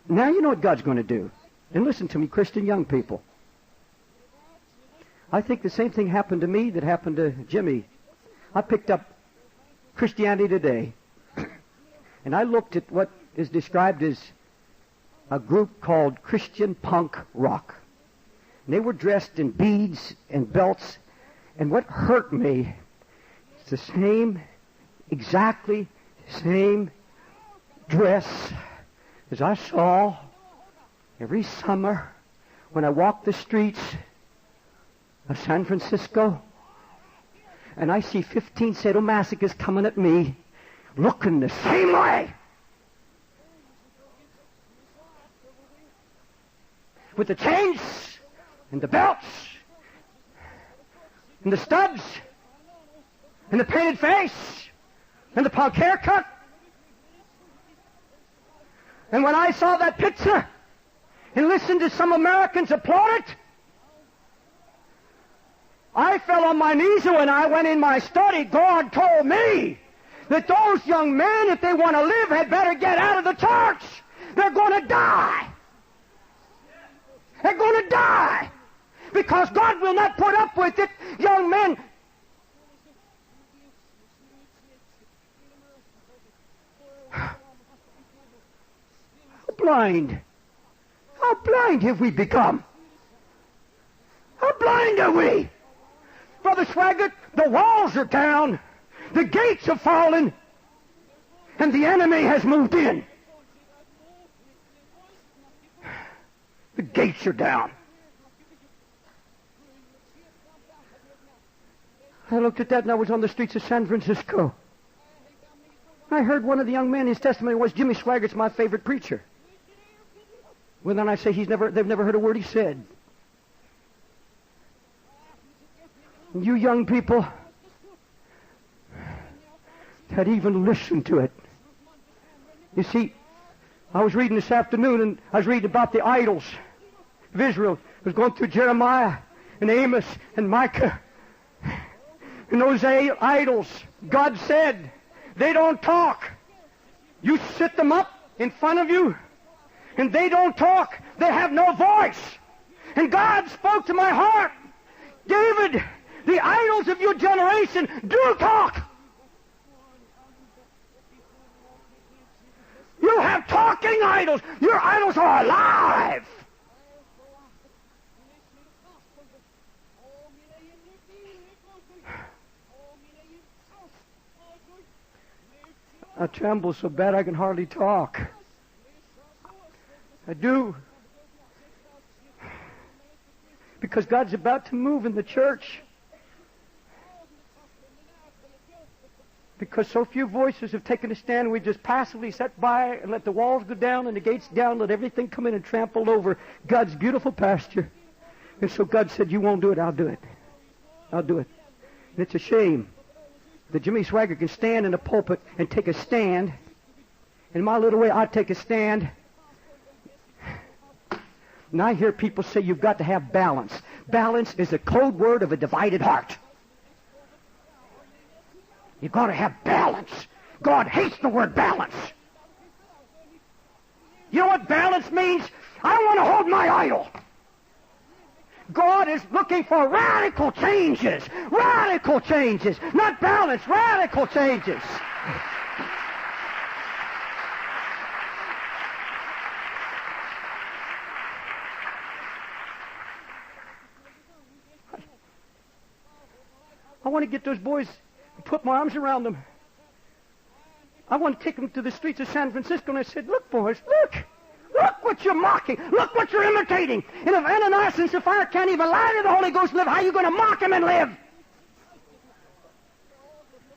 Now you know what God's going to do. And listen to me, Christian young people. I think the same thing happened to me that happened to Jimmy. I picked up Christianity Today, and I looked at what is described as a group called Christian punk rock. And they were dressed in beads and belts, and what hurt me is the same, exactly same dress as I saw every summer when I walked the streets of San Francisco, and I see 15 sadomasochists coming at me looking the same way, with the chains and the belts and the studs and the painted face and the punk haircut. And when I saw that picture and listened to some Americans applaud it, I fell on my knees, and when I went in my study, God told me that those young men, if they want to live, had better get out of the church. They're going to die. They're going to die. Because God will not put up with it. Young men, how blind have we become? How blind are we? Brother Swaggart, the walls are down, the gates have fallen, and the enemy has moved in. The gates are down. I looked at that and I was on the streets of San Francisco. I heard one of the young men, his testimony was, Jimmy Swaggart's my favorite preacher. Well, then I say they've never heard a word he said. And you young people that even listen to it. You see, I was reading this afternoon, and I was reading about the idols of Israel. I was going through Jeremiah and Amos and Micah. And those idols, God said, they don't talk. You sit them up in front of you, and they don't talk. They have no voice. And God spoke to my heart, David, the idols of your generation do talk. You have talking idols. Your idols are alive. I tremble so bad I can hardly talk. I do. Because God's about to move in the church. Because so few voices have taken a stand, we just passively sat by and let the walls go down and the gates down, let everything come in and trample over God's beautiful pasture. And so God said, you won't do it, I'll do it. I'll do it. And it's a shame that Jimmy Swaggart can stand in a pulpit and take a stand. In my little way, I take a stand. And I hear people say you've got to have balance. Balance is a code word of a divided heart. You've got to have balance. God hates the word balance. You know what balance means? I want to hold my idol. God is looking for radical changes. Radical changes. Not balance, radical changes. I want to get those boys and put my arms around them. I want to take them to the streets of San Francisco, and I said, look, boys, look. Look what you're mocking. Look what you're imitating. And if Ananias and Sapphira can't even lie to the Holy Ghost and live, how are you going to mock him and live?